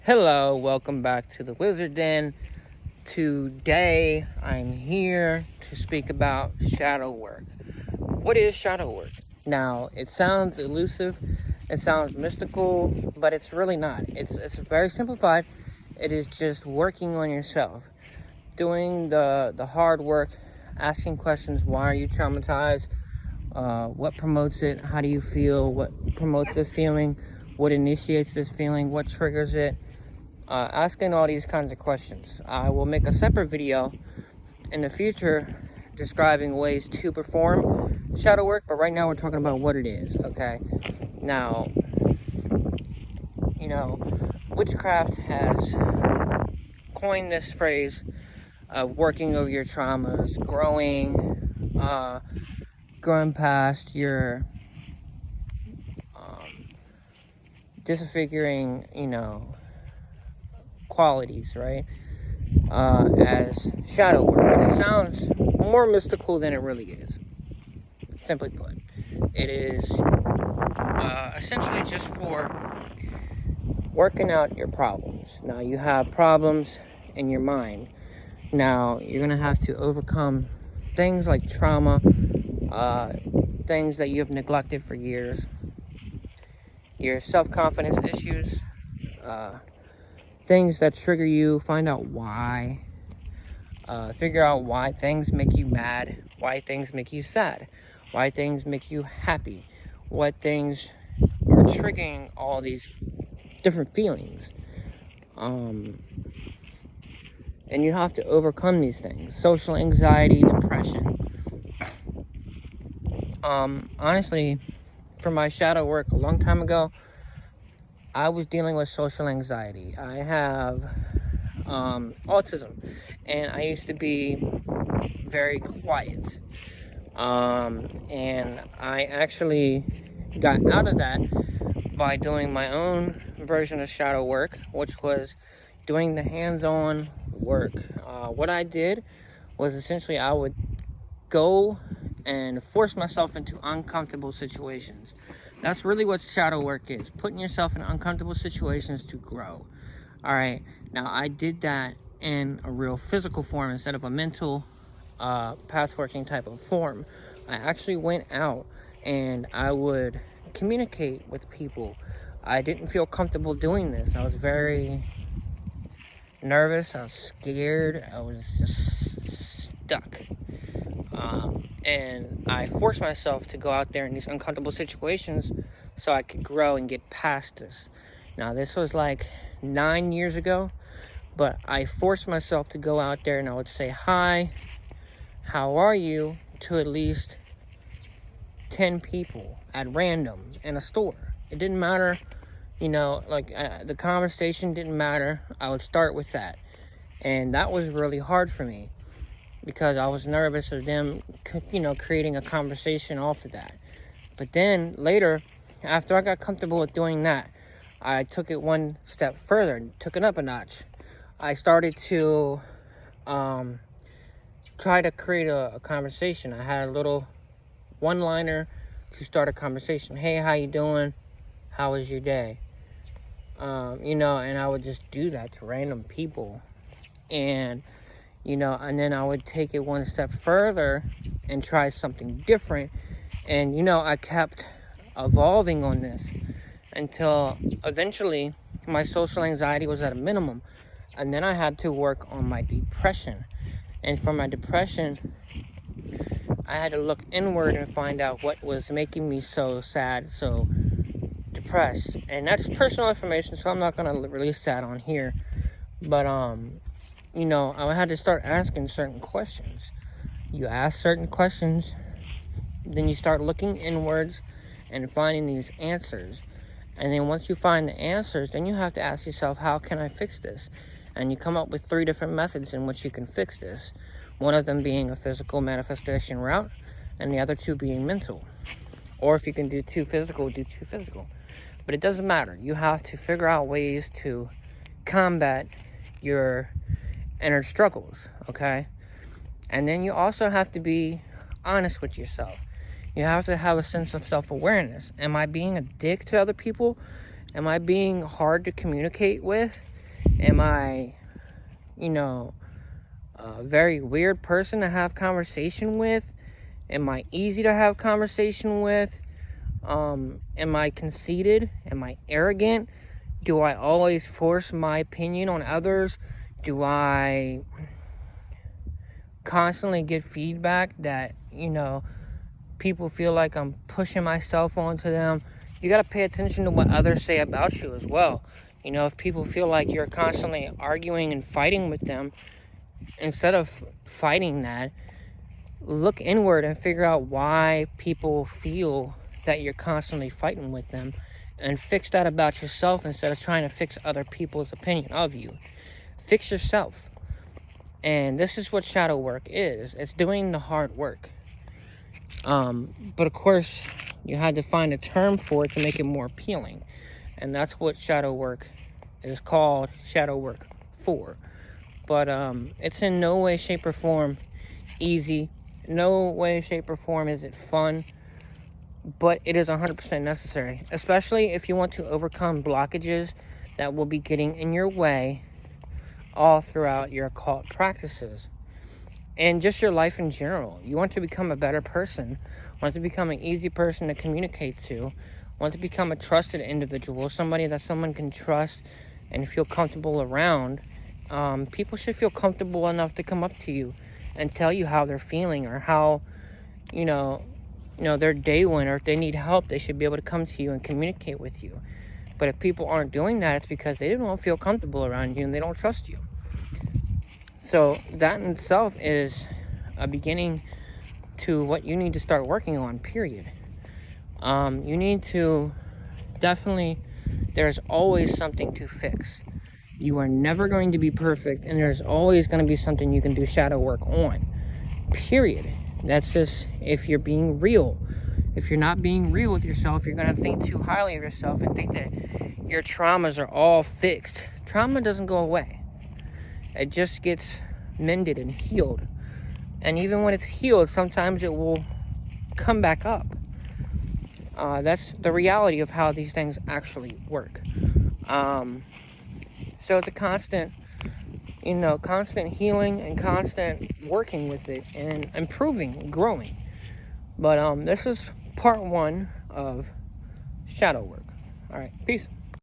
Hello, welcome back to the Wizard Den. Today, I'm here to speak about shadow work. What is shadow work? Now, it sounds elusive, it sounds mystical, but it's really not. It's very simplified. It is just working on yourself, doing the hard work, asking questions. Why are you traumatized? What promotes it? How do you feel? What promotes this feeling? What initiates this feeling? What triggers it? Asking all these kinds of questions. I will make a separate video in the future describing ways to perform shadow work, but right now we're talking about what it is, okay? Now, witchcraft has coined this phrase of working over your traumas, growing past your disfiguring, qualities, right? As shadow work. And it sounds more mystical than it really is. Simply put, it is essentially just for working out your problems. Now, you have problems in your mind. Now, you're going to have to overcome things like trauma, things that you have neglected for years, your self-confidence issues, things that trigger you, find out why, figure out why things make you mad, why things make you sad, why things make you happy, what things are triggering all these different feelings. And you have to overcome these things. Social anxiety, depression. Honestly, for my shadow work a long time ago, I was dealing with social anxiety. I have autism, and I used to be very quiet. And I actually got out of that by doing my own version of shadow work, which was doing the hands-on work. What I did was essentially I would go and force myself into uncomfortable situations. That's really what shadow work is, putting yourself in uncomfortable situations to grow. All right, now I did that in a real physical form instead of a mental path working type of form. I actually went out and I would communicate with people. I didn't feel comfortable doing this. I was very nervous, I was scared, I was just stuck. And I forced myself to go out there in these uncomfortable situations so I could grow and get past this. Now, this was like 9 years ago, but I forced myself to go out there and I would say, "Hi, how are you?" to at least 10 people at random in a store. It didn't matter, the conversation didn't matter. I would start with that. And that was really hard for me, because I was nervous of them, creating a conversation off of that. But then later, after I got comfortable with doing that, I took it one step further and took it up a notch. I started to try to create a conversation. I had a little one-liner to start a conversation. "Hey, how you doing? How was your day?" And I would just do that to random people. And then I would take it one step further and try something different. And, I kept evolving on this until eventually my social anxiety was at a minimum. And then I had to work on my depression. And for my depression, I had to look inward and find out what was making me so sad, so depressed. And that's personal information, so I'm not going to release that on here. But, I had to start asking certain questions. You ask certain questions, then you start looking inwards and finding these answers. And then once you find the answers, then you have to ask yourself, how can I fix this? And you come up with 3 different methods in which you can fix this. One of them being a physical manifestation route, and the other 2 being mental. Or if you can do 2 physical, do 2 physical. But it doesn't matter. You have to figure out ways to combat your inner struggles, okay? And then you also have to be honest with yourself. You have to have a sense of self-awareness. Am I being a dick to other people? Am I being hard to communicate with? Am I, you know, a very weird person to have conversation with? Am I easy to have conversation with? Am I conceited? Am I arrogant? Do I always force my opinion on others? Do I constantly get feedback that, people feel like I'm pushing myself onto them? You got to pay attention to what others say about you as well. If people feel like you're constantly arguing and fighting with them, instead of fighting that, look inward and figure out why people feel that you're constantly fighting with them, and fix that about yourself instead of trying to fix other people's opinion of you. Fix yourself. And this is what shadow work is. It's doing the hard work. But of course, you had to find a term for it to make it more appealing. And that's what shadow work is called, shadow work for. But it's in no way, shape, or form easy. No way, shape, or form is it fun. But it is 100% necessary. Especially if you want to overcome blockages that will be getting in your way all throughout your occult practices. And just your life in general. You want to become a better person. Want to become an easy person to communicate to. Want to become a trusted individual. Somebody that someone can trust and feel comfortable around. People should feel comfortable enough to come up to you and tell you how they're feeling, or how, their day went, or if they need help, they should be able to come to you and communicate with you. But if people aren't doing that, it's because they don't feel comfortable around you and they don't trust you. So that in itself is a beginning to what you need to start working on, period. You need to definitely, there's always something to fix. You are never going to be perfect, and there's always going to be something you can do shadow work on, period. That's just if you're being real. If you're not being real with yourself, you're going to think too highly of yourself and think that your traumas are all fixed. Trauma doesn't go away. It just gets mended and healed. And even when it's healed, sometimes it will come back up. That's the reality of how these things actually work. So it's a constant healing and constant working with it and improving and growing. But this is part 1 of shadow work. All right, peace.